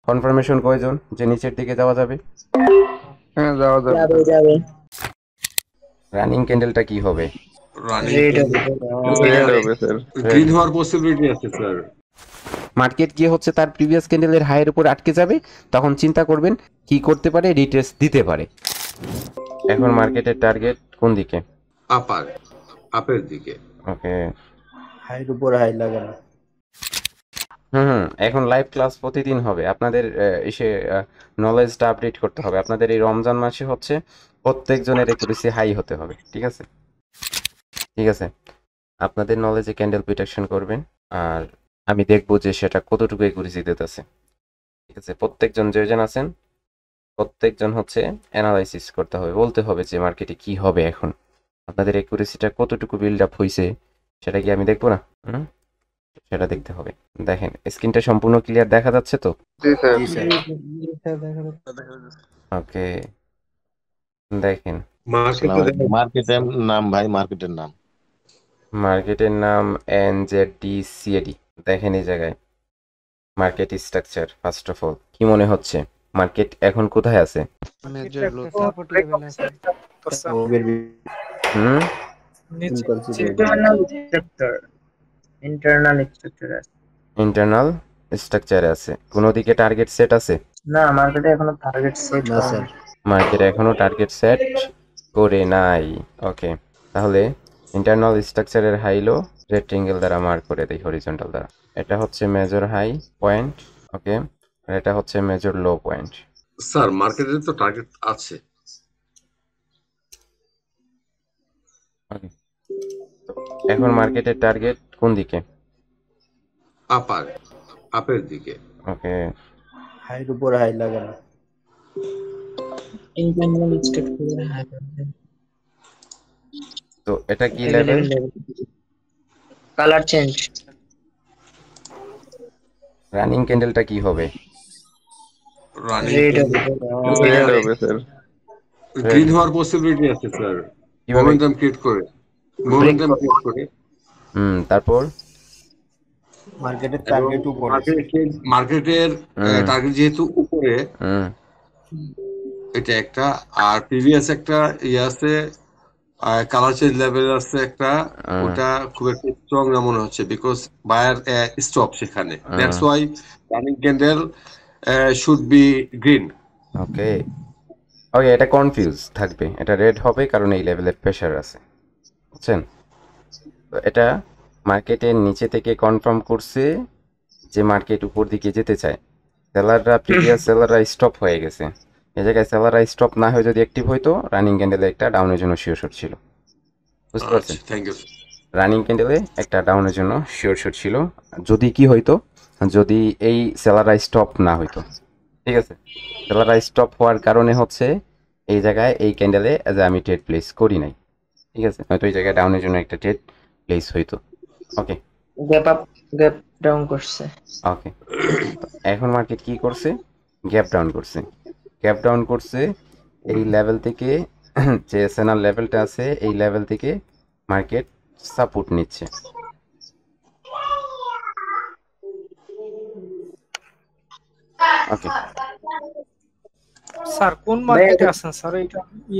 Confirmation কয়জন যে নিচের দিকে যাওয়া যাবে? হ্যাঁ যাওয়া যাবে যাবে স্যার। যাবে রানিং ক্যান্ডেলটা কি হবে? রানিং রেড ক্যান্ডেল রেড হবে স্যার। গ্রিন হওয়ার পসিবিলিটি আছে স্যার। মার্কেট গিয়ে হচ্ছে তার প্রিভিয়াস ক্যান্ডেলের হাইয়ের উপর আটকে যাবে, তখন চিন্তা করবেন কি করতে পারে, রিট্রেস দিতে পারে। এখন মার্কেটের টার্গেট কোন দিকে? আপার আপের দিকে। ওকে। হাইর উপর হাই লাগানো। এখন লাইভ ক্লাস প্রতিদিন হবে আপনাদের। এসে নলেজটা আপডেট করতে হবে আপনাদের। এই রমজান মাসে হচ্ছে প্রত্যেকজনের একুরেসি হাই হতে হবে, ঠিক আছে? ঠিক আছে, আপনাদের নলেজে ক্যান্ডেল প্রিডিকশন করবেন, আর আমি দেখবো যে সেটা কতটুকু একুরেসি দিতেছে। ঠিক আছে, প্রত্যেকজন যেজন আছেন প্রত্যেকজন হচ্ছে অ্যানালাইসিস করতে হবে, বলতে হবে যে মার্কেটে কি হবে এখন, আপনাদের একুরেসিটা কতটুকু বিল্ড আপ হয়েছে সেটা কি আমি দেখবো না? সেটা দেখতে হবে। দেখেন স্ক্রিনটা সম্পূর্ণ ক্লিয়ার দেখা যাচ্ছে তো? জি স্যার। জি স্যার। ওকে, দেখেন মার্কেটের নাম ভাই, মার্কেটের নাম মার্কেটের নাম NZD-CAD। দেখেন এই জায়গায় market structure. First of all কি মনে হচ্ছে মার্কেট এখন কোথায় আছে? হুম ইন্টারনাল স্ট্রাকচার আছে। ইন্টারনাল স্ট্রাকচারে আছে। কোনো দিকে টার্গেট সেট আছে? না, মার্কেটে এখনো টার্গেট সেট না স্যার। মার্কেট এখনো টার্গেট সেট করে নাই। ওকে, তাহলে ইন্টারনাল স্ট্রাকচারের হাই লো রেক্টেঙ্গেল দ্বারা মার্ক করে দেই, হরিজন্টাল দ্বারা। এটা হচ্ছে মেজর হাই পয়েন্ট, ওকে, আর এটা হচ্ছে মেজর লো পয়েন্ট। স্যার মার্কেটের তো টার্গেট আছে। ওকে, এখন মার্কেটের টার্গেট কোন দিকে? আপার আপের দিকে। ওকে, হাইর উপর হাই লাগানো। ইন্টারনাল স্ট্রাকচার হাই। তো এটা কি লেভেল? Colour change. রানিং ক্যান্ডেলটা কি হবে? রানিং রেড রেড হবে স্যার। গ্রিন হওয়ার পসিবিলিটি আছে স্যার। কিভাবে? মোমেন্টাম ক্রিয়েট করে তারপর মার্কেটের টার্গেট উপরে। মার্কেটের টার্গেট যেহেতু উপরে, এটা একটা। আর প্রিভিয়াস একটা ইয়ে আছে, কালার চেঞ্জ লেভেল আছে একটা, ওটা খুব একটা স্ট্রং না মনে হচ্ছে, বিকজ বায়ার স্টপ সেখানে। That's why running candle should be green. Okay okay, এটা কনফিউজ থাকবে, এটা রেড হবে কারণ এই লেভেলের প্রেশার আছে, বুঝছেন? তো এটা মার্কেটের নিচে থেকে কনফার্ম করছে যে মার্কেট উপর দিকে যেতে চায়। সেলাররা প্রিভিয়াস সেলাররা স্টপ হয়ে গেছে, এই জায়গায় সেলাররা স্টপ না হয়ে যদি অ্যাক্টিভ হইতো রানিং ক্যান্ডেলে একটা ডাউনের জন্য শিওর শট ছিল, বুঝতে পারছেন? Thank you. রানিং ক্যান্ডেলে একটা ডাউনের জন্য শিওর শট ছিল, যদি কি হইতো, যদি এই সেলাররা স্টপ না হইতো। ঠিক আছে, সেলাররা স্টপ হওয়ার কারণে হচ্ছে এই জায়গায় এই ক্যান্ডেলে আমি ট্রেড প্লেস করি নাই। ঠিক আছে, হয়তো এই জায়গায় ডাউনের জন্য একটা ট্রেড প্লেস হইতো। ওকে, গ্যাপ আপ গ্যাপ ডাউন করছে। ওকে, এখন মার্কেট কি করছে? গ্যাপ ডাউন করছে। গ্যাপ ডাউন করছে এই লেভেল থেকে, যে সেনার লেভেলটা আছে এই লেভেল থেকে মার্কেট সাপোর্ট নিচ্ছে। ওকে, স্যার কোন মার্কেটে আছেন স্যার?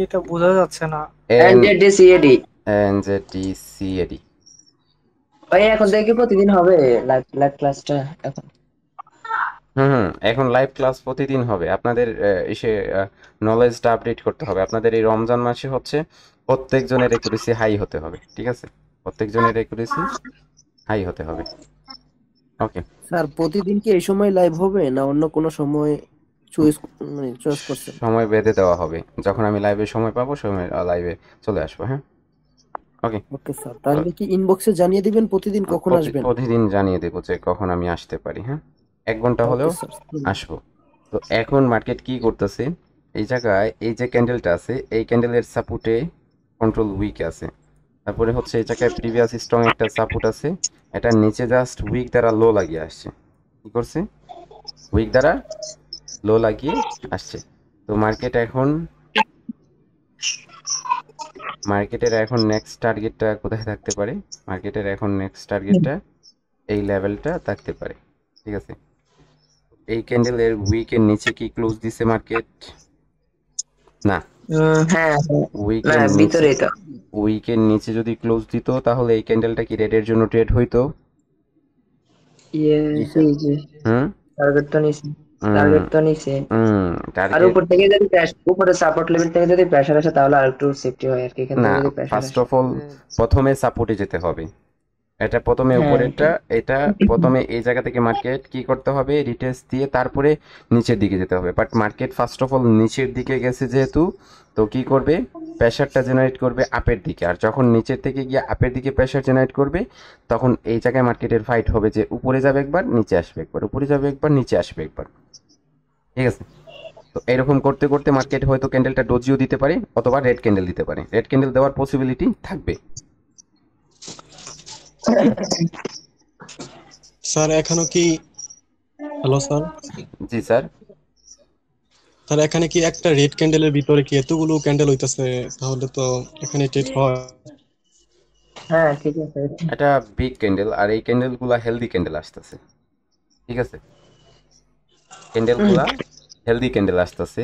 এটা বোঝা যাচ্ছে না। NZD-CAD NZD-CAD ভাই এখন দেখি প্রতিদিন হবে লাইভ ক্লাসটা এখন। এখন লাইভ ক্লাস প্রতিদিন হবে আপনাদের। এসে নলেজটা আপডেট করতে হবে আপনাদের। এই রমজান মাসে হচ্ছে প্রত্যেকজনের একুরেসি হাই হতে হবে, ঠিক আছে? প্রত্যেকজনের একুরেসি হাই হতে হবে। ওকে স্যার প্রতিদিন কি এই সময় লাইভ হবে না অন্য কোনো সময় চয়েস করছেন? সময় বেঁধে দেওয়া হবে, যখন আমি লাইভে সময় পাবো সময় লাইভে চলে আসবো। হ্যাঁ, ওকে ওকে স্যার, তাহলে কি ইনবক্সে জানিয়ে দিবেন প্রতিদিন কখন আসবেন? প্রতিদিন জানিয়ে দেবো যে কখন আমি আসতে পারি। হ্যাঁ, 1 ঘন্টা হলেও আসবো। তো এখন মার্কেট কি করতেছে, এই জায়গায় এই যে ক্যান্ডেলটা আছে এই ক্যান্ডেলের সাপোর্টে কন্ট্রোল উইক আছে। তারপরে হচ্ছে এই জায়গায় প্রিভিয়াস স্ট্রং একটা সাপোর্ট আছে, এটা নিচে জাস্ট উইক দ্বারা লো লাগিয়ে আসছে। কি করছে? উইক দ্বারা লো লাগিয়ে আসছে। তো মার্কেটের এখন নেক্সট টার্গেটটা কোথায় থাকতে পারে? মার্কেটের এখন নেক্সট টার্গেটটা এই লেভেলটা থাকতে পারে, ঠিক আছে? এই ক্যান্ডেলের উইকের নিচে কি ক্লোজ দিছে মার্কেট? না, হ্যাঁ হ্যাঁ। না উইকের নিচে, ভিতরেই তো। উইকের নিচে যদি ক্লোজ দিত তাহলে এই ক্যান্ডেলটা কি রেডের জন্য ট্রেড হইতো? জি জি। হুম টার্গেট তো নিছে, হুম টার্গেট তো নিছে। আর টার্গেট উপর থেকে যদি উপরে সাপোর্ট লেভেল থেকে যদি প্রেসার আসে তাহলে আর একটু সেফটি হয় আর কি, এখান না, থেকে যদি প্রেসার ফার্স্ট আসে। অফ অল প্রথমে সাপোর্টে যেতে হবে। এটা প্রথমে হ্যাঁ উপরেরটা, এটা প্রথমে এই জায়গা থেকে মার্কেট কি করতে হবে, রিটেস্ট দিয়ে তারপরে নিচের দিকে যেতে হবে। But market first of all নিচের দিকে গেছে যেহেতু, তো কি করবে, প্রেশারটা জেনারেট করবে আপের দিকে। আর যখন নিচের থেকে গিয়ে আপের দিকে প্রেশার জেনারেট করবে, তখন এই জায়গায় মার্কেটের ফাইট হবে যে উপরে যাবে একবার, নিচে আসবে একবার, উপরে যাবে একবার, নিচে আসবে একবার। ঠিক আছে? তো এরকম করতে করতে মার্কেট হয়তো ক্যান্ডেলটা ডোজিও দিতে পারে অথবা রেড ক্যান্ডেল দিতে পারে। রেড ক্যান্ডেল দেওয়ার পসিবিলিটি থাকবে। স্যার এখনো কি, হ্যালো স্যার, জি স্যার। স্যার এখানে কি একটা রেড ক্যান্ডেলের ভিতরে কি এতগুলো ক্যান্ডেল হইতাছে? তাহলে তো এখানে ট্রেড হয়। হ্যাঁ ঠিক আছে। এটা বিগ ক্যান্ডেল, আর এই ক্যান্ডেলগুলা হেলদি ক্যান্ডেল আসতেছে। ঠিক আছে? ক্যান্ডেলগুলা হেলদি ক্যান্ডেল আসতেছে।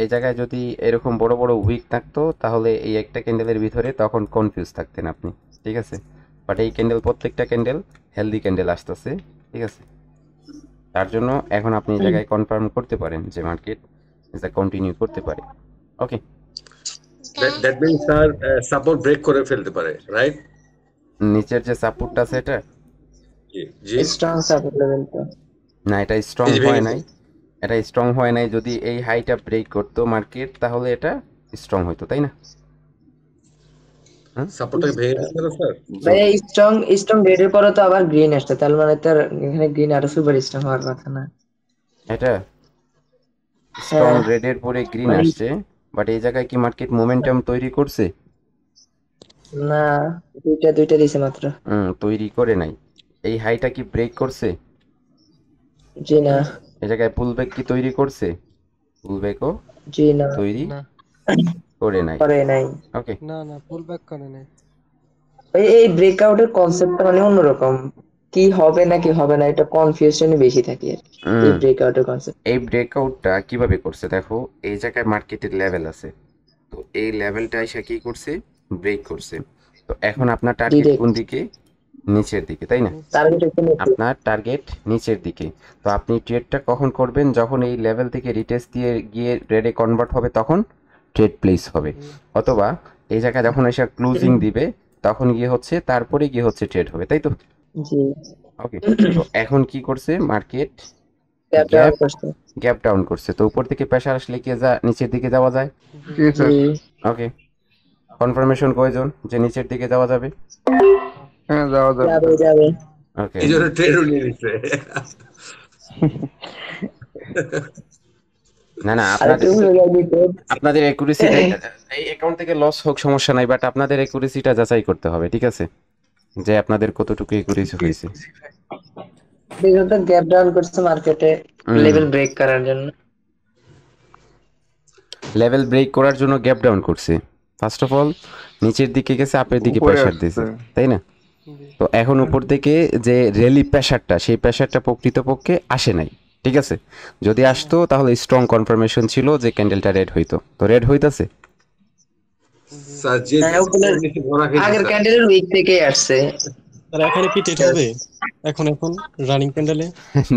এই জায়গায় যদি এরকম বড় বড় উইক থাকতো তাহলে এই একটা ক্যান্ডেলের ভিতরে তখন কনফিউজ থাকতেন আপনি। ঠিক আছে? বাট এই ক্যান্ডেল, প্রত্যেকটা ক্যান্ডেল হেলদি ক্যান্ডেল আসতেছে। ঠিক আছে? তার জন্য এখন আপনি এই জায়গায় কনফার্ম করতে পারেন যে মার্কেট কন্টিনিউ করতে পারে। Okay, that means sir support break করে ফেলতে পারে, রাইট? নিচের যে সাপোর্টটা আছে এটা, জি জি। স্ট্রং সাপোর্ট লেভেল তো। না এটা স্ট্রং এই যে হয় ভেঙে নাই, এটা স্ট্রং হয় নাই। যদি এই হাইটা ব্রেক করতো মার্কেট তাহলে এটা স্ট্রং হইতো, তাই না? সাপোর্টটাকে ভেঙে দিতে পারে স্যার। ভাই স্ট্রং স্ট্রং রেডের পরে তো আবার গ্রিন আসছে, তার মানে তার এখানে গ্রিন আরো সুপার স্ট্রং হওয়ার কথা না? এটা স্ট্রং হ্যাঁ রেডের পরে গ্রিন মানে আসছে, বাট এই জায়গায় কি মার্কেট মোমেন্টাম তৈরি করছে? না, দুইটা দিছে মাত্র। তৈরি করে নাই। এই হাইটা কি ব্রেক করছে? জি না। এই জায়গায় পুলব্যাক কি তৈরি করছে? পুলব্যাকও জি না। তৈরি না করে নাই। করে নাই। ওকে, না না পুল ব্যাক করে নাই। এই ব্রেকআউটের কনসেপ্টটা মানে অন্যরকম, কি হবে না কি হবে না এটা কনফিউশনই বেশি থাকে আর কি, এই ব্রেকআউটের কনসেপ্ট। এই ব্রেকআউটটা কিভাবে করছে দেখো, এই জায়গায় মার্কেটের লেভেল আছে, তো এই লেভেলটা এসে কি করছে, ব্রেক করছে। তো এখন আপনার টার্গেট কোন দিকে? নিচের দিকে, তাই না? আপনার টার্গেট নিচের দিকে। তো আপনি ট্রেডটা কখন করবেন? যখন এই লেভেল থেকে রিটেস্ট দিয়ে গিয়ে রেডে কনভার্ট হবে তখন ট্রেড প্লেস হবে, অথবা এই জায়গায় যখন এসে ক্লোজিং দিবে তখন গিয়ে হচ্ছে, তারপরে গিয়ে হচ্ছে ট্রেড হবে, তাই তো? জি। ওকে, তো এখন কি করছে মার্কেট? গ্যাপ ডাউন করছে। তো উপর থেকে প্রেসার আসলে কি নিচের দিকে যাওয়া যায়? জি স্যার। ওকে, কনফার্মেশন কয়জন যে নিচের দিকে যাওয়া যাবে? হ্যাঁ যাওয়া যাবে। যাবে। ওকে, এই জন্য ট্রেডও নিয়ে নিচ্ছে। না না, আর একটু হয়ে যাবে তো। আপনাদের অ্যাকুরেসিটা, এই অ্যাকাউন্ট থেকে লস হোক সমস্যা নাই, বাট আপনাদের অ্যাকুরেসিটা যাচাই করতে হবে। ঠিক আছে? যে আপনাদের কতটুকু অ্যাকুরেসি হয়েছে। বিগত গ্যাপ ডাউন করছে মার্কেটে লেভেল ব্রেক করার জন্য। লেভেল ব্রেক করার জন্য গ্যাপ ডাউন করছে। ফার্স্ট অফ অল নিচের দিকে গেছে, আপের দিকে উপরে প্রেসার আসছে। দিয়েছে, তাই না? তো এখন উপর থেকে যে রেলি প্রেসারটা, সেই প্রেসারটা প্রকৃতপক্ষে আসে নাই। ঠিক আছে? যদি আসতো তাহলে স্ট্রং কনফার্মেশন ছিল যে ক্যান্ডেলটা রেড হইতো। তো রেড হইতাছে। স্যার যে হ্যাঁ, ওগুলো ভরা খেয়েছে আগের স্যার। ক্যান্ডেলের উইক থেকেই আসছে। স্যার এখানে কি ট্রেড হবে এখন রানিং ক্যান্ডেলে?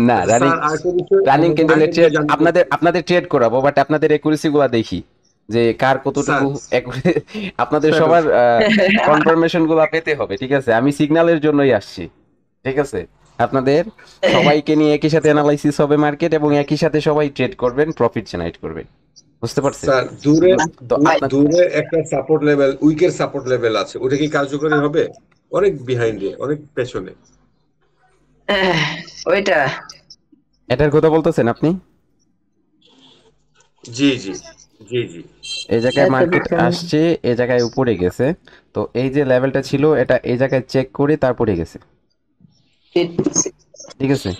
না, স্যার আরেকটা বিষয়, রানিং ক্যান্ডেলে আরেকটা ট্রেড বিষয় জানতে চাই। আপনাদের ট্রেড করাবো, বাট আপনাদের অ্যাকুরেসি গুলা দেখি যে কার কতটুকু আপনাদের সবার কনফার্মেশন গুলা পেতে হবে। ঠিক আছে? আমি সিগন্যালের জন্যই আসছি। ঠিক আছে? আপনাদের সবাইকে নিয়ে একই সাথে অ্যানালাইসিস হবে মার্কেট, এবং একই সাথে সবাই ট্রেড করবেন, প্রফিট জেনারেট করবেন। বুঝতে পারছেন? স্যার দূরে তো আপনার দূরে একটা সাপোর্ট লেভেল, উইকের সাপোর্ট লেভেল আছে, ওটা কি কার্যকরী হবে? অনেক বিহাইন্ডে, অনেক পেছনে। ওইটা এটার কথা বলতেছেন আপনি? জি জি জি জি। এই জায়গায় মার্কেট আসছে, এই জায়গায় উপরে গেছে। তো এই যে লেভেলটা ছিল এটা এই জায়গায় চেক করে তারপরে গেছে। ঠিক আছে?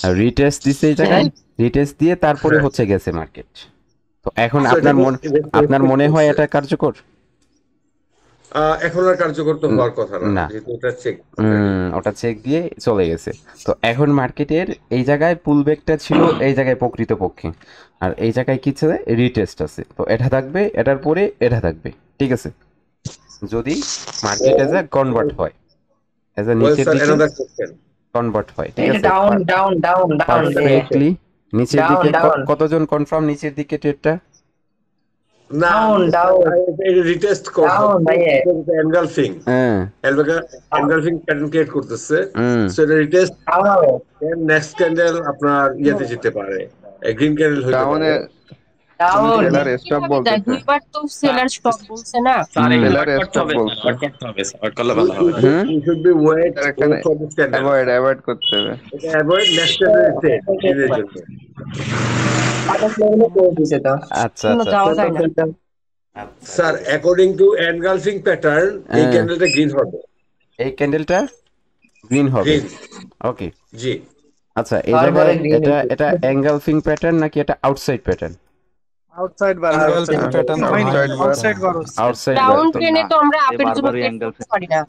আর রিটেস্ট দিছে এই জায়গায়, রিটেস্ট দিয়ে তারপরে হচ্ছে গেছে মার্কেট। তো এখন আপনার মনে হয় এটা কার্যকর? এখন আর কার্যকর তো হওয়ার কথা না, না যেহেতু ওটা চেক ওটা চেক দিয়ে চলে গেছে। তো এখন মার্কেটের এই জায়গায় পুলব্যাকটা ছিল এই জায়গায় প্রকৃতপক্ষে, আর এই জায়গায় কি ছিল রিটেস্ট আছে। তো এটা থাকবে, এটার পরে এটা থাকবে, ঠিক আছে। যদি মার্কেট এজ এ কনভার্ট হয়, এজ এ নিচের স্যার দিকে অ্যানাদার কোশ্চেন। কনভার্ট হয়, ঠিক এটা আছে, down down down down perfectly নিচের Down, দিকে। down. কতজন কনফার্ম নিচের দিকে ট্রেডটা? না ডাউন রিটেস্ট ডাউন ভাইয়া এনগালফিং হ্যাঁ এনগালফিং প্যাটার্ন ক্রিয়েট করতেছে, হুম সো এটা রিটেস্ট ডাউন হবে নেক্সট ক্যান্ডেল আপনার ইয়েতে যেতে পারে, গ্রিন ক্যান্ডেল হইতে ডাউনে পারে। ডাউন সেলার স্টপ কিভাবে যায়? বলতেছে, দুইবার তো সেলার স্টপ বলছে না। সেলার স্টপ বলছে। You should be wait sir এখানে for this candle. অ্যাভয়েড করতে হবে। এটা avoid next candle trade এর জন্য। আকাশ লেভেলে করে দিছে তো আচ্ছা কোনো আচ্ছা যাওয়া যায় না। Sir according to engulfing pattern এই হ্যাঁ। ক্যান্ডেলটা গ্রিন হবে। এই ক্যান্ডেলটা গ্রিন হবে, গ্রিন ওকে। জি। আচ্ছা এই তারপরে জায়গায় green এটা হয়েছে। এটা এঙ্গেলফিং প্যাটার্ন নাকি এটা আউটসাইড প্যাটার্ন? আউটসাইড বার Engulfing pattern আউটসাইড বার আউটসাইড ডাউন ট্রেনে তো আমরা আপের জন্য ট্রেড করতে পারি না।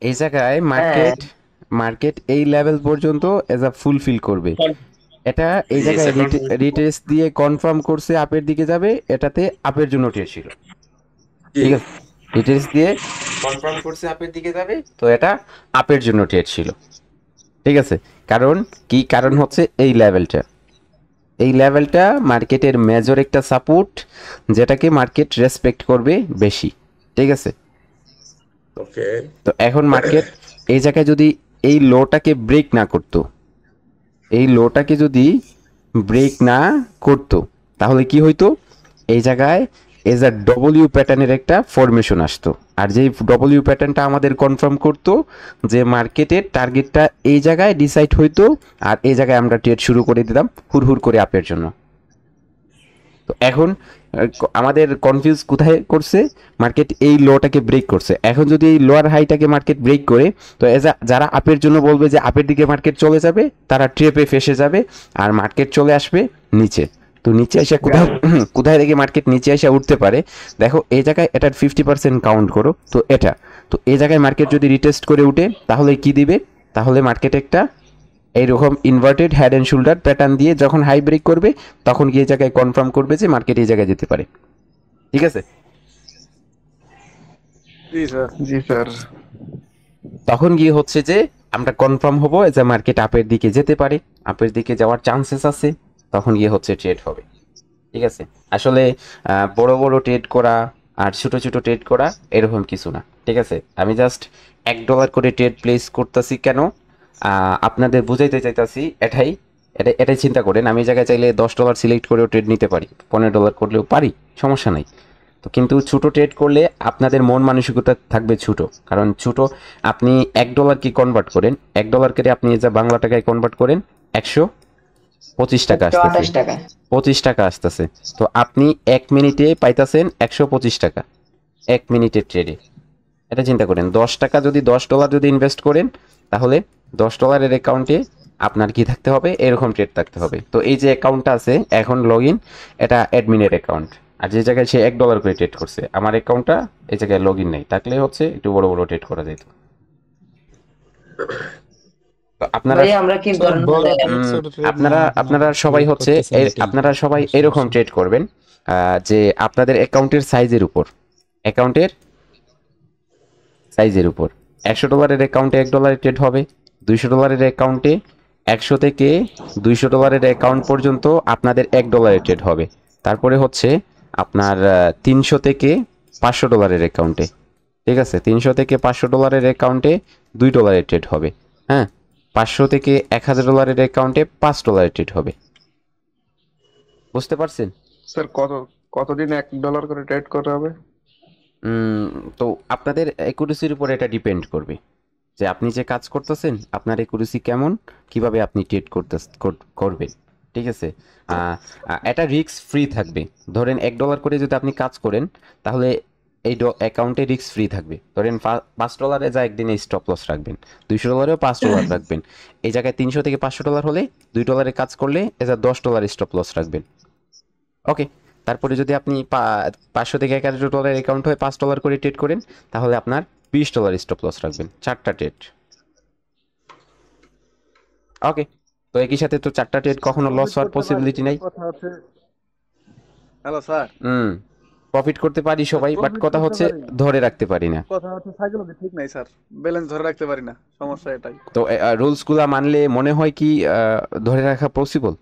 এই জায়গায় মার্কেট এই লেভেল পর্যন্ত এজ আ ফুলফিল করবে। এটা এই জায়গায় রিটেস্ট দিয়ে কনফার্ম করছে আপের দিকে যাবে, এটাতে আপের জন্য ট্রেড ছিল, ঠিক আছে। রিটেস্ট দিয়ে কনফার্ম করছে আপের দিকে যাবে, তো এটা আপের জন্য ট্রেড ছিল, ঠিক আছে। কারণ হচ্ছে এই লেভেলটা মার্কেটের মেজর একটা সাপোর্ট, যেটাকে মার্কেট রেসপেক্ট করবে বেশি, ঠিক আছে। ওকে তো এখন মার্কেট এই জায়গায় যদি এই লোটাকে ব্রেক না করতো, তাহলে কি হইতো, এই জায়গায় এজ আ ডব্লিউ প্যাটার্নের একটা ফরমেশন আসতো, আর যেই ডব্লিউ প্যাটার্নটা আমাদের কনফার্ম করতো যে মার্কেটের টার্গেটটা এই জায়গায় ডিসাইড হইতো, আর এই জায়গায় আমরা ট্রেড শুরু করে দিতাম হুড় করে আপের জন্য। তো এখন আমাদের কনফিউজ কোথায় করছে, মার্কেট এই লোটাকে ব্রেক করছে। এখন যদি এই লোয়ার হাইটাকে মার্কেট ব্রেক করে, তো যারা আপের জন্য বলবে যে আপের দিকে মার্কেট চলে যাবে, তারা ট্রেপে ফেসে যাবে, আর মার্কেট চলে আসবে নিচে। তো নিচে এসে কোথায় থেকে মার্কেট নিচে এসে উঠতে পারে, দেখো এই জায়গায় এটার 50% কাউন্ট করো। তো এই জায়গায় মার্কেট যদি রিটেস্ট করে উঠে, তাহলে কি দিবে, তাহলে মার্কেট একটা এইরকম inverted head and shoulder pattern দিয়ে যখন হাই ব্রেক করবে, তখন গিয়ে জায়গায় কনফার্ম করবে যে মার্কেট এই জায়গায় যেতে পারে, ঠিক আছে। জি স্যার। তখন গিয়ে হচ্ছে যে আমরা কনফার্ম হবো যে মার্কেট আপের দিকে যেতে পারে, আপের দিকে যাওয়ার চান্সেস আছে, তখন গিয়ে হচ্ছে ট্রেড হবে, ঠিক আছে। আসলে বড় বড় ট্রেড করা আর ছোট ছোট ট্রেড করা এরকম কিছু না, ঠিক আছে। আমি জাস্ট $1 করে ট্রেড প্লেস করতেছি কেন, আপনাদের বুঝাইতে চাইতাছি। এটাই চিন্তা করেন, আমি এই জায়গায় চাইলে $10 সিলেক্ট করেও ট্রেড নিতে পারি, $15 করলেও পারি, সমস্যা নাই। তো কিন্তু ছোট ট্রেড করলে আপনাদের মন মানসিকতা থাকবে ছোট, কারণ ছোট আপনি $1 কি কনভার্ট করেন, $1 করে আপনি যা বাংলা টাকায় কনভার্ট করেন 125 টাকা আসতেছে, 128 টাকা 25 টাকা আসতেছে। তো আপনি 1 মিনিটে পাইতেছেন 125 টাকা 1 মিনিটের ট্রেডে। এটা চিন্তা করেন, $10 যদি $10 যদি ইনভেস্ট করেন, তাহলে $10 অ্যাকাউন্টে আপনার কি থাকতে হবে, এরকম ট্রেড থাকতে হবে। তো এই যে অ্যাকাউন্টটা আছে এখন লগ ইন, এটা অ্যাডমিনের অ্যাকাউন্ট, আর যে জায়গায় সে $1 করে ট্রেড করছে, আমার অ্যাকাউন্টটা এই জায়গায় লগ ইন নেই, থাকলে হচ্ছে একটু বড় বড় ট্রেড করা যেত। তো আপনারা ভাই আমরা কি করেন আপনারা সবাই হচ্ছে আপনারা সবাই এরকম ট্রেড করবেন, যে আপনাদের অ্যাকাউন্টের সাইজের উপর $100 অ্যাকাউন্টে $1 ট্রেড হবে, $200 অ্যাকাউন্টে 100 থেকে $200 অ্যাকাউন্ট পর্যন্ত আপনাদের $1 ট্রেড হবে। তারপরে হচ্ছে আপনার 300 থেকে $500 অ্যাকাউন্টে, ঠিক আছে, 300 থেকে $500 অ্যাকাউন্টে $2 ট্রেড হবে, হ্যাঁ। 500 থেকে $1000 অ্যাকাউন্টে $5 ট্রেড হবে, বুঝতে পারছেন? স্যার কতদিন $1 করে ট্রেড করতে হবে? তো আপনাদের একুরেসির উপর এটা ডিপেন্ড করবে, যে আপনি যে কাজ করতেছেন আপনার একুরেসি কেমন, কিভাবে আপনি ট্রেড করবেন, ঠিক আছে। এটা রিস্ক ফ্রি থাকবে। ধরেন $1 করে যদি আপনি কাজ করেন, তাহলে এই অ্যাকাউন্টে রিস্ক ফ্রি থাকবে। ধরেন $5 যা একদিনে স্টপ লস রাখবেন, $200 $5 রাখবেন। এই জায়গায় 300 থেকে $500 হলে $2 কাজ করলে এ যা $10 স্টপ লস রাখবেন, ওকে। তারপরে যদি আপনি 500 থেকে $1000 অ্যাকাউন্ট হয় $5 করে ট্রেড করেন, তাহলে আপনার $20 স্টপ লস রাখবেন 4টা ট্রেড। ওকে, তো একই সাথে তো 4টা ট্রেড কখনো লস হওয়ার পসিবিলিটি নাই। কথা হচ্ছে, হ্যালো স্যার, প্রফিট করতে পারি সবাই, বাট প্রফিট কথা করতে হচ্ছে পারি, ধরে রাখতে পারি না। কথা হচ্ছে সাইকোলজি ঠিক নাই স্যার, ব্যালেন্স ধরে রাখতে পারি না, সমস্যা এটাই। তো রুলস গুলা মানলে মনে হয় কি ধরে রাখা পসিবল?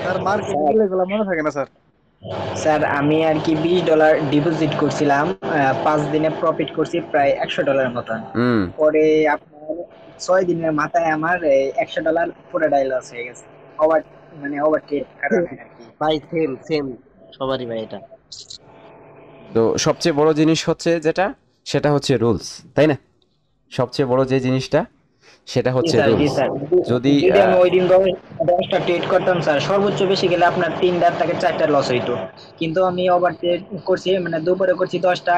স্যার মার্কেটে গেলে এগুলো মনে থাকে না স্যার। স্যার আমি আর কি $20 ডিপোজিট করছিলাম, 5 দিনে প্রফিট করছি প্রায় $100 মতন। পরে আপনার 6 দিনের মাথায় আমার $100 পুরোটাই লস হয়ে গেছে, ওভার ট্রেড কারণে আর কি। ভাই সেম সবারই ভাই এটা। তো সবচেয়ে বড় জিনিস হচ্ছে সেটা হচ্ছে রুলস, তাই না? সবচেয়ে বড় যে জিনিসটা সেটা হচ্ছে রুলস। যদি আমি ওই দিন 10টা ট্রেড করতাম স্যার, সর্বোচ্চ বেশি গেলে আপনার 3টা থেকে 4টা লস হইতো, কিন্তু আমি ওভার ট্রেড করছি, মানে দুপুরে করছি 10টা,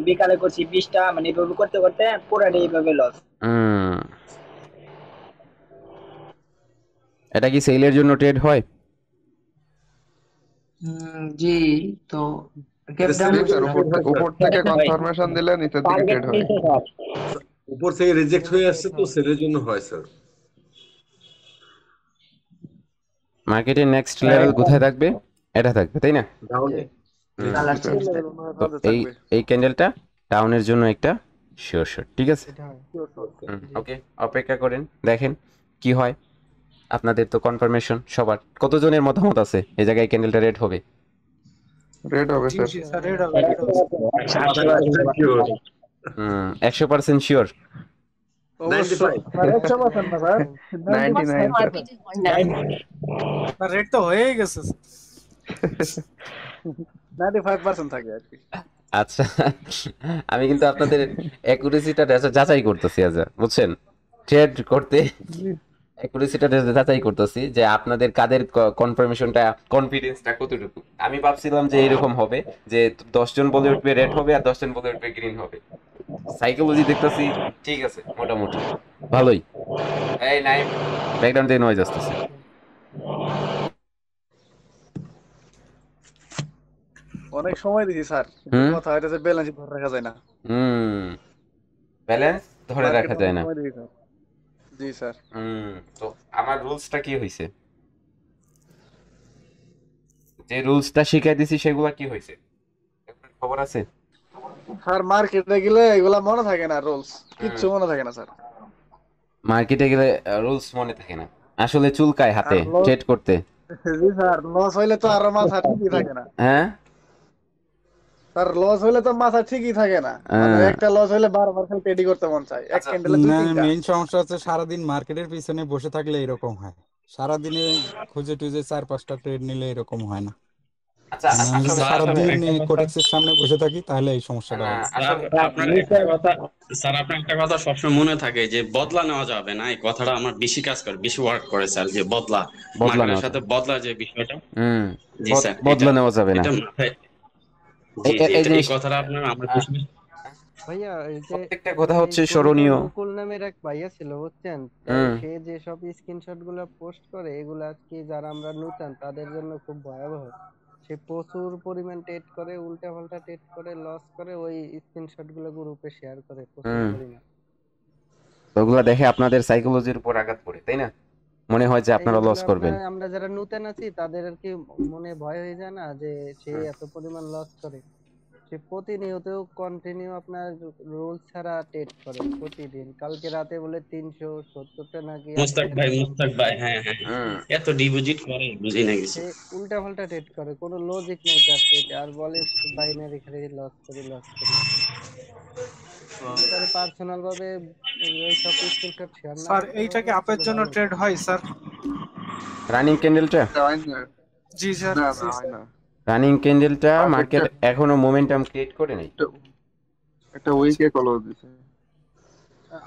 বিকালে করছি 20টা, মানে এইভাবে করতে করতে পুরোটাই এইভাবে লস। এটা কি সেলের জন্য ট্রেড হয়? জি, তো উপর থেকে কনফার্মেশন দিলে নিচের দিকে ট্রেড হয়। উপর থেকে রিজেক্ট হয়ে আসছে তো সেলের জন্য হয় স্যার। মার্কেটের নেক্সট লেভেল কোথায় থাকবে? এটা থাকবে, তাই না? তো এই ক্যান্ডেলটা ডাউনের জন্য একটা শিওর শট, ঠিক আছে? ওকে, অপেক্ষা করেন, দেখেন কি হয়। আপনাদের তো কনফার্মেশন সবার, কতজনের মতামত আছে এই জায়গায় ক্যান্ডেলটা রেড হবে? রেড হবে স্যার। 100% শিওর? 99 রেড তো হয়েই গেছে, 95% থাকে আর কি। আচ্ছা, আমি কিন্তু আপনাদের অ্যাকুরেসিটা যাচাই করতেছি, বুঝছেন? ট্রেড করতে অ্যাকুরেসিটা যাচাই করতেছি যে আপনাদের কাদের কনফার্মেশনটা, কনফিডেন্সটা কতটুকু। আমি ভাবছিলাম যে এরকম হবে যে 10 জন বলে উঠবে রেড হবে আর 10 জন বলে উঠবে গ্রিন হবে। সাইকোলজি দেখতেছি ঠিক আছে, মোটামুটি ভালোই। এই নাই ব্যাকগ্রাউন্ড থেকে নয়েজ আসতেছে। অনেক সময় দিছি স্যার, কথা হইতাছে ব্যালেন্স ধরে রাখা যায় না। ব্যালেন্স ধরে রাখা যায় না। জি স্যার। তো আমার রুলসটা কি হইছে? যে রুলসটা শিখাই দিছি সেগুলা কি হইছে? খবর আছে? স্যার মার্কেটে গেলে এগুলা মনে থাকে না, রুলস কিচ্ছু মনে থাকে না স্যার। মার্কেটে গেলে রুলস মনে থাকে না, আসলে চুলকায় হাতে ট্রেড করতে। জি স্যার, লস হইলে তো আর মাথা ঠিকই থাকে না। হ্যাঁ স্যার, লস হইলে তো মাথা ঠিকই থাকে না, মানে একটা লস হইলে বারবার খালি ট্রেডি করতে মন চায়, এক ক্যান্ডেলে দুই তিনটা। মেইন সমস্যা হচ্ছে সারাদিন মার্কেটের পিছনে বসে থাকলে এরকম হয়, সারাদিনে খুঁজে টুজে 4-5টা ট্রেড নিলে এরকম হয় না। আচ্ছা, আমি যদি সারাদিন কোটেক্সের সামনে বসে থাকি তাহলে এই সমস্যাটা হয়। স্যার আপনার একটা কথা সবসময় মনে থাকে যে বদলা নেওয়া যাবে না, এই কথাটা আমার বেশি কাজ করে, বেশি ওয়ার্ক করে স্যার, যে বদলা মার্কেটের সাথে বদলা যে বিষয়টা। জি স্যার, বদলা নেওয়া যাবে না, এই কথাটা আপনার আমার বেশি ভাইয়া। এই যে প্রত্যেকটা কথা হচ্ছে স্মরণীয়। মুকুল নামের এক ভাইয়া ছিল, বুঝছেন? সে যে সব স্ক্রিনশট গুলো পোস্ট করে, এগুলা কি যারা আমরা নতুন তাদের জন্য খুব ভয়াবহ। সে প্রচুর পরিমাণ ট্রেড করে, উল্টা পাল্টা ট্রেড করে, লস করে, ওই স্ক্রিনশট গুলো গ্রুপে শেয়ার করে প্রচুর পরিমাণ। ওগুলা দেখে আপনাদের সাইকোলজির উপর আঘাত পড়ে, তাই না? মনে হয় যে আপনারা লস করবেন। আমরা যারা নতুন আছি তাদের আর কি মনে ভয় হয়ে যায় না যে সে এত পরিমাণ লস করে। সে প্রতিনিয়ত কন্টিনিউ আপনার রুল ছাড়া ট্রেড করে প্রতিদিন। কালকে রাতে বলে 370টা নাকি। মুস্তাক ভাই হ্যাঁ এত ডিপোজিট করে বুঝি না কিছু। উল্টা পাল্টা ট্রেড করে, কোনো লজিক নেই তার ট্রেডে, আর বলে বাইনারি খালি লস করি। তার পার্সোনাল ভাবে এই সব স্ক্রিনশট শেয়ার না। স্যার এইটা কি আপের জন্য ট্রেড হয় স্যার? রানিং ক্যান্ডেলটা? জি স্যার, রানিং ক্যান্ডেলটা মার্কেট এখনো মোমেন্টাম ক্রিয়েট করে নাই, একটা উইকে ক্লোজ দিছে।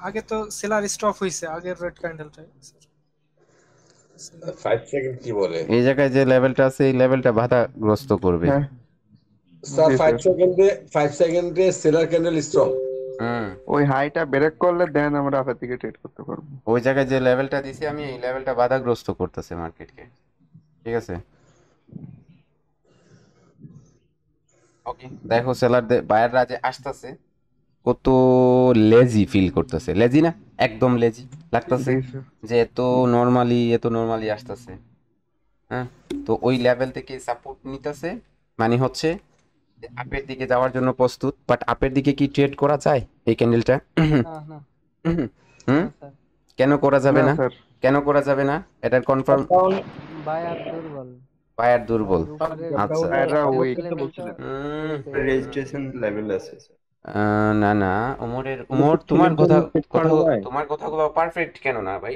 আগে তো সেলার স্টপ হইছে আগের রেড ক্যান্ডেলটা। 5 সেকেন্ড কি বলে? এই জায়গায় যে লেভেলটা আছে এই লেভেলটা বাধাগ্রস্ত করবে স্যার। 5 সেকেন্ডে সেলার ক্যান্ডেল স্ট্রং। ওই হাইটা ব্রেক করলে দেন আমরা আপের দিকে ট্রেড করতে পারবো। ওই জায়গায় যে লেভেলটা দিছি আমি, এই লেভেলটা বাধাগ্রস্ত করতেছে মার্কেটকে, ঠিক আছে? ওকে, দেখো সেলারদের বায়াররা যে আসতেছে কত লেজি ফিল করতেছে, লেজি না একদম লেজি লাগতেছে যে এত নর্মালি আসতেছে। হ্যাঁ, তো ওই লেভেল থেকে সাপোর্ট নিতেছে, মানে হচ্ছে আপের দিকে যাওয়ার জন্য প্রস্তুত। বাট আপের দিকে কি ট্রেড করা যায় এই ক্যান্ডেলটা? না হুম, স্যার, কেন করা যাবে না না? স্যার, কেন করা যাবে না? এটার কনফার্ম বায়ার দুর্বল। বায়ার দুর্বল। উপরে আচ্ছা, এরা weak। রেজিস্ট্রেশন লেভেল আছে না উমর তোমার কথাগুলো পারফেক্ট কেন না ভাই?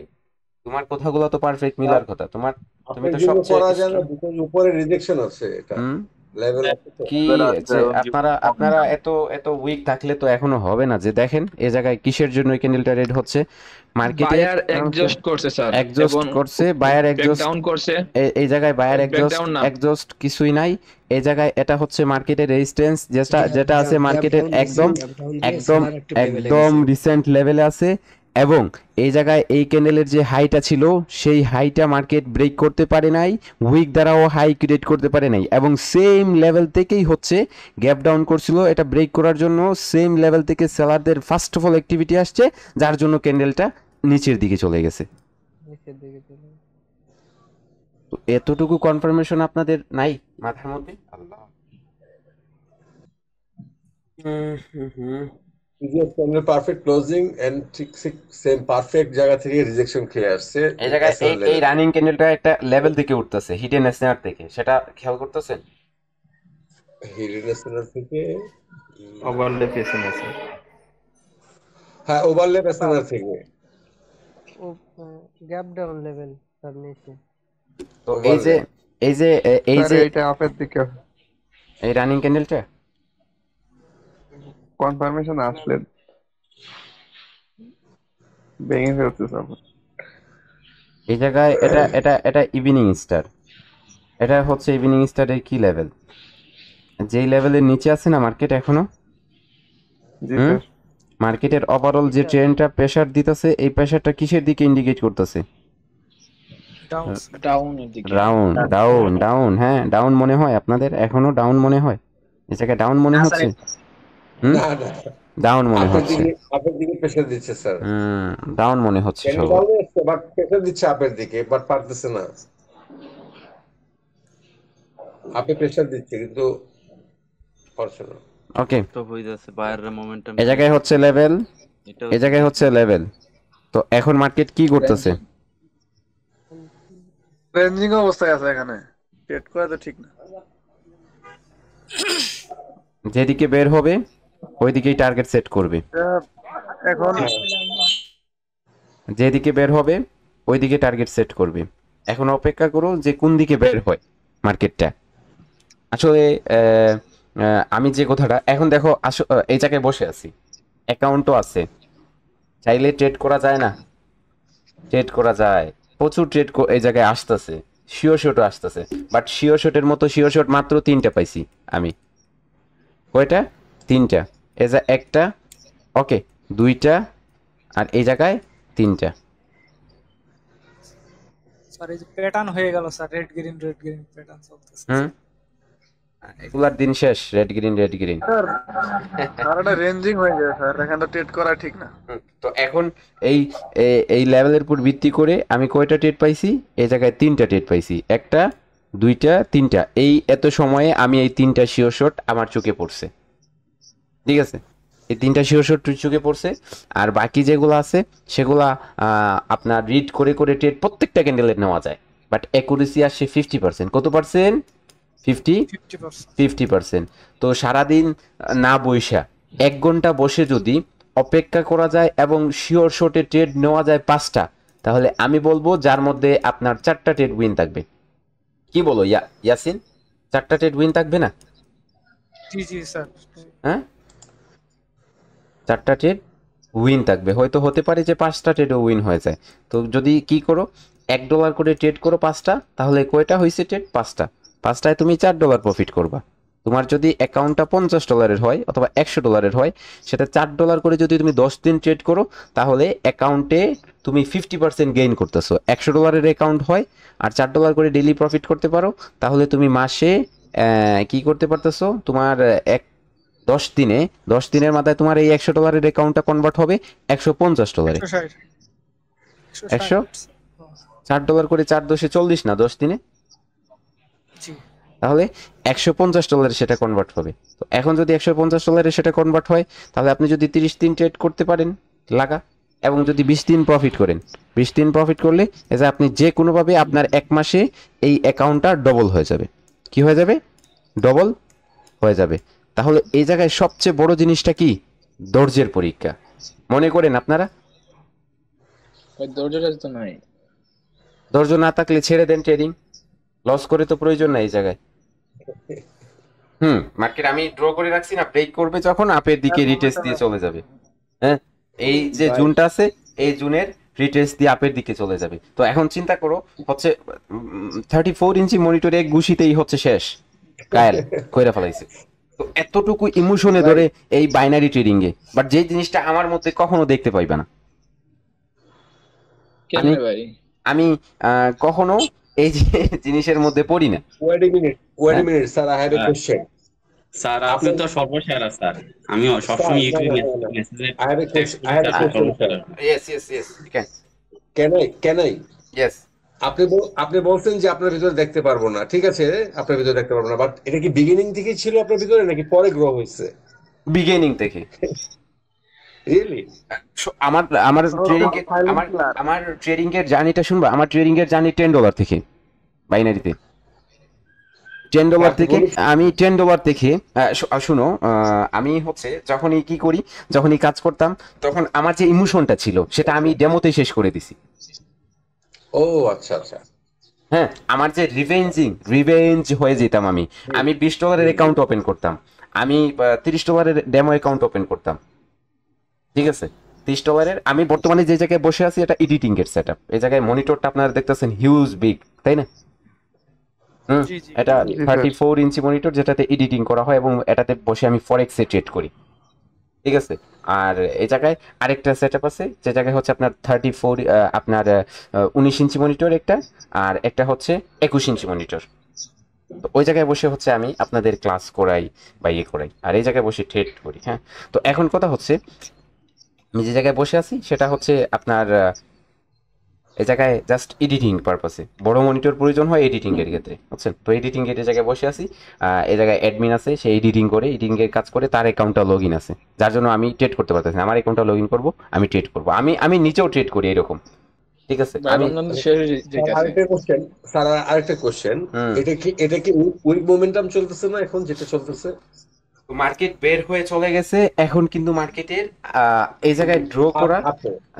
তোমার কথাগুলো তো পারফেক্ট মিলার কথা। তুমি আপনার তো জন্য সবচেয়ে করা যায় না, বিকজ উপরে রিজেকশন আছে, এটা হুম লেভেল আছে তো। কি যে আপনারা এত উইক থাকলে তো এখনো হবে না। যে দেখেন এই জায়গায় কিসের জন্য ক্যান্ডেলটা রেড হচ্ছে, মার্কেটে বায়ার এক্সজস্ট করছে স্যার, এক্সজস্ট করছে, বায়ার এক্সজস্ট ডাউন করছে। এই জায়গায় বায়ার Breakdown না। এক্সজস্ট কিছুই নাই এই জায়গায়। এটা হচ্ছে মার্কেটের রেজিস্ট্যান্স, যেটা আছে মার্কেটের একদম রিসেন্ট লেভেলে আছে। এবং এই জায়গায় এই ক্যান্ডেলের যে হাইটা ছিল সেই হাইটা মার্কেট ব্রেক করতে পারে নাই, উইক দ্বারাও হাই ক্রিয়েট করতে পারে নাই, এবং সেম লেভেল থেকেই হচ্ছে গ্যাপ ডাউন করছিল। এটা ব্রেক করার জন্য সেম লেভেল থেকে সেলারদের ফার্স্ট অফ অল অ্যাক্টিভিটি আসছে, যার জন্য ক্যান্ডেলটা নিচের দিকে চলে গেছে। তো এতটুকু কনফার্মেশন আপনাদের নাই মাথার মধ্যে? আল্লাহ, previous candle perfect closing end ঠিক সেম পারফেক্ট জায়গা থেকে রিজেকশন খেয়ে আসছে। এই জায়গায় এই রানিং ক্যান্ডেলটা একটা লেভেল থেকে উঠতেছে, হিডেন এসএনআর থেকে, সেটা খেয়াল করতেছেন? হিডেন এসএনআর থেকে ওভারল্যাপ এসএনআর আছে। হ্যাঁ, ওভারল্যাপ এসএনআর থেকে ও গ্যাপ ডাউন লেভেল তার নিচে। তো এই যে এটা আপের দিকে এই রানিং ক্যান্ডেলটা কনফার্মেশন আসলে ভেঙে ফেলতে সব। এই জায়গায় এটা ইভিনিং স্টার, এটা হচ্ছে ইভিনিং স্টারের কি লেভেল? যেই লেভেলের নিচে আছে না মার্কেট এখনো, মার্কেটের ওভারঅল যে ট্রেন্ডটা প্রেসার দিতেছে, এই প্রেসারটা কিসের দিকে ইন্ডিকেট করতেছে? ডাউন। হ্যাঁ, ডাউন মনে হয় আপনাদের এখনো? ডাউন মনে হয় এই জায়গায়? ডাউন মনে হচ্ছে? ডাউন মনে হচ্ছে, আপের দিকে প্রেসার দিচ্ছে স্যার। ডাউন মনে হচ্ছে সব, বাট প্রেসার দিচ্ছে আপের দিকে, বাট পারতেছে না। আপে প্রেসার দিচ্ছে কিন্তু পারছে না। ওকে, তো হইতাছে বায়াররা মোমেন্টাম, এই জায়গায় হচ্ছে লেভেল, এই জায়গায় হচ্ছে লেভেল। তো এখন মার্কেট কি করতেছে? রেঞ্জিং অবস্থায় আছে, এখানে ট্রেড করা তো ঠিক না। যেদিকে বের হবে ওইদিকেই টার্গেট সেট করবে। এখন যেদিকে বের হবে ওইদিকে টার্গেট সেট করবে। এখন অপেক্ষা করো যে কোন দিকে বের হয় মার্কেটটা। আসলে আমি যে কথাটা এখন দেখো, এই জায়গায় বসে আছি, অ্যাকাউন্টও আছে, চাইলে ট্রেড করা যায় না? ট্রেড করা যায়, প্রচুর ট্রেড এই জায়গায় আসতেছে, শিওর শটও আসতেছে। বাট শিওর শটের মতো শিওর শট মাত্র 3টা পাইছি আমি। কয়টা? 3টা। এই যে একটা, ওকে 2টা, আর এই জায়গায় 3টা। স্যার এই যে প্যাটার্ন হয়ে গেল স্যার, রেড গ্রিন প্যাটার্ন চলতেছে। এগুলার দিন শেষ, রেড গ্রিন। স্যার এটা রেঞ্জিং হয়ে যায় স্যার, এখানে ট্রেড করা ঠিক না। তো এখন এই লেভেলের উপর ভিত্তি করে আমি কয়টা ট্রেড পাইছি? এই জায়গায় 3টা ট্রেড পাইছি, 1টা 2টা 3টা। এই এত সময়ে আমি এই 3টা শিওর শট আমার চোখে পড়ছে, ঠিক আছে? এই 3টা শিওর শট চোখে পড়ছে, আর বাকি যেগুলো আছে সেগুলা আপনার রিড করে ট্রেড প্রত্যেকটা ক্যান্ডেলের নেওয়া যায়। বাট অ্যাকুরেসি আসছে 50%। কত পার্সেন্ট? 50%। তো সারাদিন না বইসা 1 ঘন্টা বসে যদি অপেক্ষা করা যায় এবং শিওর শটে ট্রেড নেওয়া যায় 5টা, তাহলে আমি বলবো যার মধ্যে আপনার 4টা ট্রেড উইন থাকবে। কি বলো ইয়াসিন? 4টা ট্রেড উইন থাকবে না? জি স্যার। হ্যাঁ, 4টা ট্রেড উইন থাকবে। হয়তো হতে পারে যে 5টা ট্রেডও উইন হয়ে যায়। তো যদি কি করো, $1 করে ট্রেড করো 5টা, তাহলে কয়টা হয়েছে ট্রেড? 5টা। 5টায় তুমি $4 প্রফিট করবা। তোমার যদি অ্যাকাউন্টটা $50 হয় অথবা $100 হয়, সেটা $4 করে যদি তুমি 10 দিন ট্রেড করো, তাহলে অ্যাকাউন্টে তুমি 50% গেইন করতেছো। $100 অ্যাকাউন্ট হয় আর $4 করে ডেইলি প্রফিট করতে পারো, তাহলে তুমি মাসে কি করতে পারতেছো, তোমার 10 দিনের মাথায় তোমার এই $100 অ্যাকাউন্টটা কনভার্ট হবে $150। 160 করে 4 দশে 40 না 10 দিনে, তাহলে $150 সেটা কনভার্ট হবে। তো এখন যদি $150 সেটা কনভার্ট হয়, তাহলে আপনি যদি 30 দিন ট্রেড করতে পারেন লাগা, এবং যদি 20 দিন প্রফিট করেন, 20 দিন প্রফিট করলে এই যে আপনি যে কোনোভাবে আপনার 1 মাসে এই অ্যাকাউন্টটা ডবল হয়ে যাবে। কি হয়ে যাবে? ডবল হয়ে যাবে। তাহলে এই জায়গায় সবচেয়ে বড় জিনিসটা কি? ধৈর্যের পরীক্ষা। মনে করেন আপনারা ধৈর্য না থাকলে ছেড়ে দেন ট্রেডিং, লস করে তো প্রয়োজন নাই এই জায়গায়। মার্কেট আমি ড্র করে রাখছি না, ব্রেক করবে যখন আপের দিকে রিটেস্ট দিয়ে চলে যাবে। হ্যাঁ, এই যে জুনটা আছে, এই জুনের রিটেস্ট দিয়ে আপের দিকে চলে যাবে। তো এখন চিন্তা করো, হচ্ছে 34 ইঞ্চি মনিটরে এক ঘুষিতেই হচ্ছে শেষ, কায়েল কইরা ফেলাইছে। তো এতটুকু ইমোশনে ধরে এই বাইনারি ট্রেডিং এ, বাট যে জিনিসটা আমার মধ্যে কখনো দেখতে পাইবা না। আমি কখনো এই যে জিনিসের মধ্যে পড়ি না। Wait a minute sir, I have a question. Sir আপনি তো সর্বসেরা স্যার, আমিও সবসময় ইউটিউবে মেসেজে I have a question. Yes, Can I? Yes. আপনি বলছেন যে আপনার ভিতরে দেখতে পারবো না, ঠিক আছে, আপনার ভিতরে দেখতে পারবো না, বাট এটা কি বিগিনিং থেকে ছিল আপনার ভিতরে নাকি পরে গ্রো হয়েছে? বিগিনিং থেকে। রিয়েলি? আমার ট্রেডিং এর জার্নিটা শুনবা? আমার ট্রেডিং এর জার্নি $10 থেকে, বাইনারিতে $10 থেকে। আমি $10 থেকে শুনো, আমি হচ্ছে যখনই কি করি, যখনই কাজ করতাম, তখন আমার যে ইমোশনটা ছিল সেটা আমি ডেমোতে শেষ করে দিছি। ও আচ্ছা। হ্যাঁ, আমার যে রিভেঞ্জ হয়ে যেতাম। আমি $20 অ্যাকাউন্ট ওপেন করতাম, আমি $30 ডেমো অ্যাকাউন্ট ওপেন করতাম, ঠিক আছে, $30। আমি বর্তমানে যে জায়গায় বসে আছি এটা এডিটিং এর সেটআপ। এই জায়গায় মনিটরটা আপনারা দেখতেছেন হিউজ বিগ, তাই না? এটা 34 ইঞ্চি মনিটর, যেটাতে এডিটিং করা হয়, এবং এটাতে বসে আমি ফরেক্স এ ট্রেড করি, ঠিক আছে। আর এই জায়গায় আরেকটা সেটআপ আছে, যে জায়গায় হচ্ছে আপনার 19 ইঞ্চি মনিটর একটা, আর একটা হচ্ছে 21 ইঞ্চি মনিটর। তো ওই জায়গায় বসে হচ্ছে আমি আপনাদের ক্লাস করাই বা ইয়ে করাই, আর এই জায়গায় বসে ট্রেড করি। হ্যাঁ, তো এখন কথা হচ্ছে, আমি যে জায়গায় বসে আছি সেটা হচ্ছে আপনার এই জায়গায় জাস্ট এডিটিং পারপাসে বড় মনিটর প্রয়োজন হয় এডিটিং এর ক্ষেত্রে, বুঝছেন? তো এডিটিং এর জায়গায় বসে আছি, এই জায়গায় অ্যাডমিন আছে, সে এডিটিং এর কাজ করে, তার অ্যাকাউন্টটা লগ ইন আছে, যার জন্য আমি ট্রেড করতে পারতেছি না। আমার অ্যাকাউন্টটা লগ ইন করবো, আমি ট্রেড করবো, আমি নিজেও ট্রেড করি এরকম, ঠিক আছে। আরেকটা কোশ্চেন, এটা কি উইক মোমেন্টাম চলতেছে না এখন যেটা চলতেছে? মার্কেট বের হয়ে চলে গেছে এখন, কিন্তু মার্কেটের এই জায়গায় ড্র করা,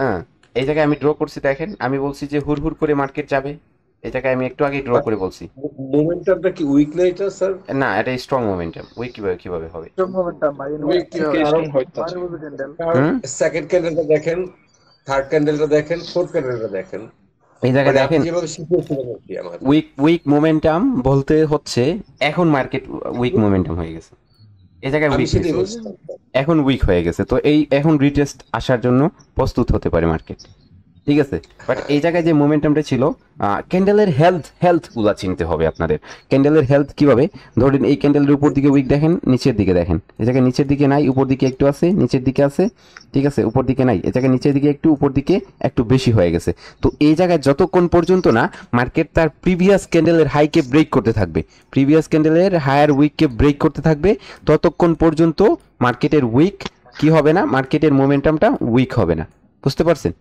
হ্যাঁ এই জায়গায় আমি ড্র করছি, দেখেন আমি বলছি যে হুড় করে মার্কেট যাবে, এই জায়গায় আমি একটু আগে ড্র করে বলছি। মোমেন্টামটা কি উইক না এটা স্যার? না, এটা স্ট্রং মোমেন্টাম। উইক কিভাবে হবে? স্ট্রং মোমেন্টাম ভাই, সেকেন্ড ক্যান্ডেলটা দেখেন, থার্ড ক্যান্ডেলটা দেখেন, ফোর্থ ক্যান্ডেলটা দেখেন, এই জায়গায় দেখেন উইক মোমেন্টাম বলতে হচ্ছে এখন মার্কেট উইক মোমেন্টাম হয়ে গেছে, এই জায়গায় এখন উইক হয়ে গেছে। তো এই এখন রিটেস্ট আসার জন্য প্রস্তুত হতে পারে মার্কেট, ঠিক আছে। বাট এই জায়গায় যে মোমেন্টামটা ছিল, ক্যান্ডেলের হেলথ গুলা চিনতে হবে আপনাদের। ক্যান্ডেলের হেলথ কিভাবে? ধরেন এই ক্যান্ডেলের উপর দিকে উইক দেখেন, নিচের দিকে দেখেন, এই জায়গায় নিচের দিকে নাই, উপর দিকে একটু আছে, নিচের দিকে আছে, ঠিক আছে, উপর দিকে নাই, এই জায়গায় নিচের দিকে একটু, উপর দিকে একটু বেশি হয়ে গেছে। তো এই জায়গায় যতক্ষণ পর্যন্ত না মার্কেট তার প্রিভিয়াস ক্যান্ডেলের হাইকে ব্রেক করতে থাকবে, প্রিভিয়াস ক্যান্ডেলের হায়ার উইককে ব্রেক করতে থাকবে, ততক্ষণ পর্যন্ত মার্কেটের উইক কি হবে না, মার্কেটের মোমেন্টামটা উইক হবে না, বুঝতে পারছেন?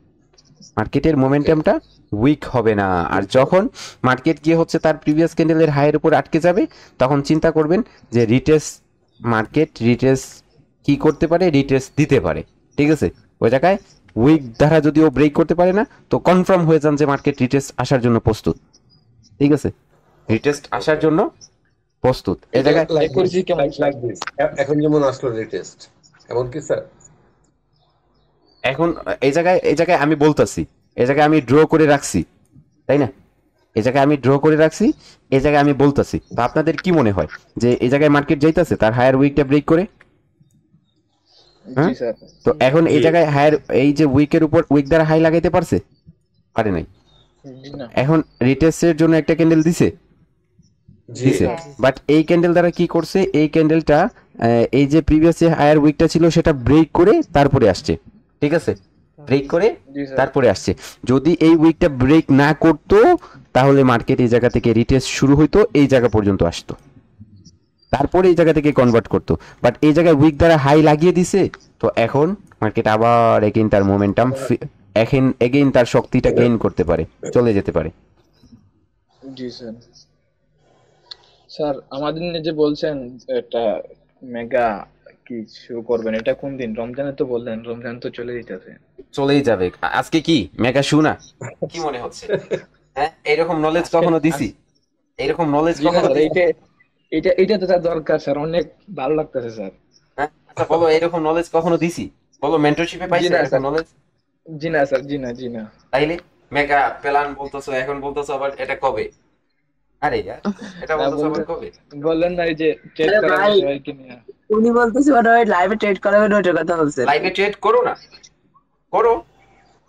মার্কেটের মোমেন্টামটা উইক হবে না। আর যখন মার্কেট গিয়ে হচ্ছে তার প্রিভিয়াস ক্যান্ডেলের হাইয়ের উপর আটকে যাবে, তখন চিন্তা করবেন যে মার্কেট রিটেস্ট কি করতে পারে, রিটেস্ট দিতে পারে, ঠিক আছে। ওই জায়গায় উইক দ্বারা যদিও ব্রেক করতে পারে না, তো কনফার্ম হয়ে যান যে মার্কেট রিটেস্ট আসার জন্য প্রস্তুত, ঠিক আছে, রিটেস্ট আসার জন্য প্রস্তুত। এই জায়গায় এখন যেমন আসলো রিটেস্ট, এমন কি স্যার? এখন এই জায়গায় আমি বলতেছি, এই জায়গায় আমি ড্র করে রাখছি, তাই না? এই জায়গায় আমি ড্র করে রাখছি, এই জায়গায় আমি বলতেছি। তো আপনাদের কি মনে হয় যে এই জায়গায় মার্কেট যাইতেছে তার হায়ার উইকটা ব্রেক করে? তো এখন এই জায়গায় হায়ার, এই যে উইকের উপর উইক দ্বারা হাই লাগাইতে পারছে? পারে নাই। এখন রিটেস্টের জন্য একটা ক্যান্ডেল দিছে, দিছে, বাট এই ক্যান্ডেল দ্বারা কি করছে, এই ক্যান্ডেলটা এই যে প্রিভিয়াস যে হায়ার উইকটা ছিল সেটা ব্রেক করে তারপরে আসছে, ঠিক আছে, ব্রেক করে তারপরে আসছে। যদি এই উইকটা ব্রেক না করতো তাহলে মার্কেট এই জায়গা থেকে রিটেস্ট শুরু হইতো, এই জায়গা পর্যন্ত আসতো, তারপরে এই জায়গা থেকে কনভার্ট করতো। বাট এই জায়গায় উইক দ্বারা হাই লাগিয়ে দিছে, তো এখন মার্কেট আবার এগেইন তার মোমেন্টাম এগেইন তার শক্তিটা গেইন করতে পারে, চলে যেতে পারে। জি স্যার। স্যার আমাদের যে বলছেন এটা মেগা কি শো করবেন, এটা কোন দিন? রমজানে তো বললেন, রমজান তো চলে যেতেছে। চলেই যাবে, আজকে কি মেগা শু না? কি মনে হচ্ছে? হ্যাঁ, এরকম নলেজ কখনো দিছি? এরকম নলেজ কখনো এটা তো স্যার দরকার স্যার, অনেক ভালো লাগতেছে স্যার। হ্যাঁ, আচ্ছা বলো, এরকম নলেজ কখনো দিছি? বলো, মেন্টরশিপে পাইছো এরকম নলেজ? জি না স্যার, জি না। তাইলে মেগা প্ল্যান বলতেছো, এখন বলতেছো আবার এটা কবে? আরে यार, এটা বলতেছো আবার কবে? বললেন না এই যে ট্রেড করা হয় কি না? উনি বলতেছে ওটা লাইভে ট্রেড করাবেন, ওটার কথা বলছেন। লাইভে ট্রেড করো না, করো,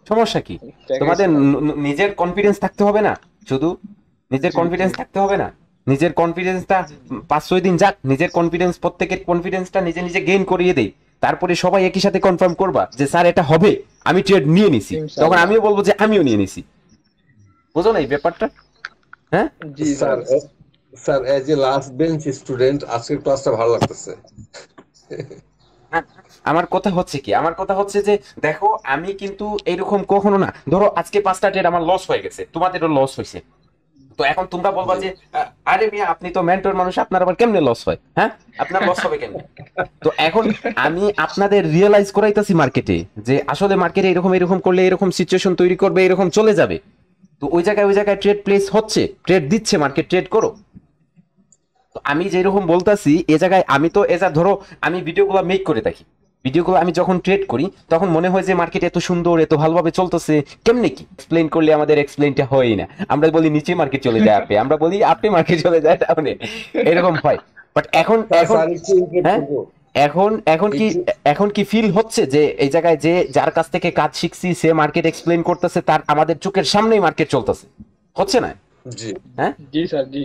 সমস্যা কি? তোমাদের নিজের কনফিডেন্স থাকতে হবে না, শুধু নিজের কনফিডেন্স থাকতে হবে না, নিজের কনফিডেন্সটা 5-6 দিন যাক, নিজের কনফিডেন্স, প্রত্যেকের কনফিডেন্সটা নিজে নিজে গেইন করিয়ে দেই, তারপরে সবাই একই সাথে কনফার্ম করবা যে স্যার এটা হবে, আমি ট্রেড নিয়ে নিছি, তখন আমিও বলবো যে আমিও নিয়ে নিছি। বুঝো না এই ব্যাপারটা? হ্যাঁ জি sir. Sir as a last bench student আজকের ক্লাসটা ভালো লাগতেছে। আমার কথা হচ্ছে কি, আমার কথা হচ্ছে যে দেখো, আমি কিন্তু এরকম কখনো না, ধরো আজকে 5টা ট্রেড আমার লস হয়ে গেছে, তোমাদেরও লস হয়েছে, তো এখন তোমরা বলবা যে আরে মিয়া আপনি তো মেন্টর মানুষ, আপনার আবার কেমনে লস হয়? হ্যাঁ, আপনার লস হবে কেন? তো এখন আমি আপনাদের রিয়েলাইজ করাইতাছি মার্কেটে যে আসলে মার্কেটে এরকম করলে এরকম সিচুয়েশন তৈরি করবে, এরকম চলে যাবে, তো ওই জায়গায় ট্রেড প্লেস হচ্ছে, ট্রেড দিচ্ছে মার্কেট, ট্রেড করো। তো আমি যেরকম বলতাছি এ জায়গায়, আমি তো এজা ধরো আমি ভিডিওগুলো মেক করে থাকি, ভিডিওগুলো আমি যখন ট্রেড করি তখন মনে হয় যে মার্কেট এত সুন্দর, এত ভালোভাবে চলতেছে, কেমনে কি এক্সপ্লেইন করলে আমাদের এক্সপ্লেইনটা হয় না, আমরা বলি নিচে মার্কেট চলে যায় আপে, আমরা বলি আপে মার্কেট চলে যায় ডাউনে, এরকম হয়। বাট এখন এখন কি ফিল হচ্ছে যে এই জায়গায় যে যার কাছ থেকে কাজ শিখছি সে মার্কেট এক্সপ্লেইন করতেছে, তার আমাদের চোখের সামনেই মার্কেট চলতেছে, হচ্ছে না? জি হ্যাঁ, জি স্যার, জি।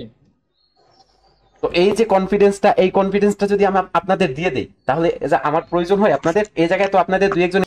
তো এই যে কনফিডেন্সটা, এই কনফিডেন্সটা যদি আমি আপনাদের দিয়ে দেই, তাহলে আমার প্রয়োজন হয় আপনাদের এই জায়গায়, তো আপনাদের 2-1 জন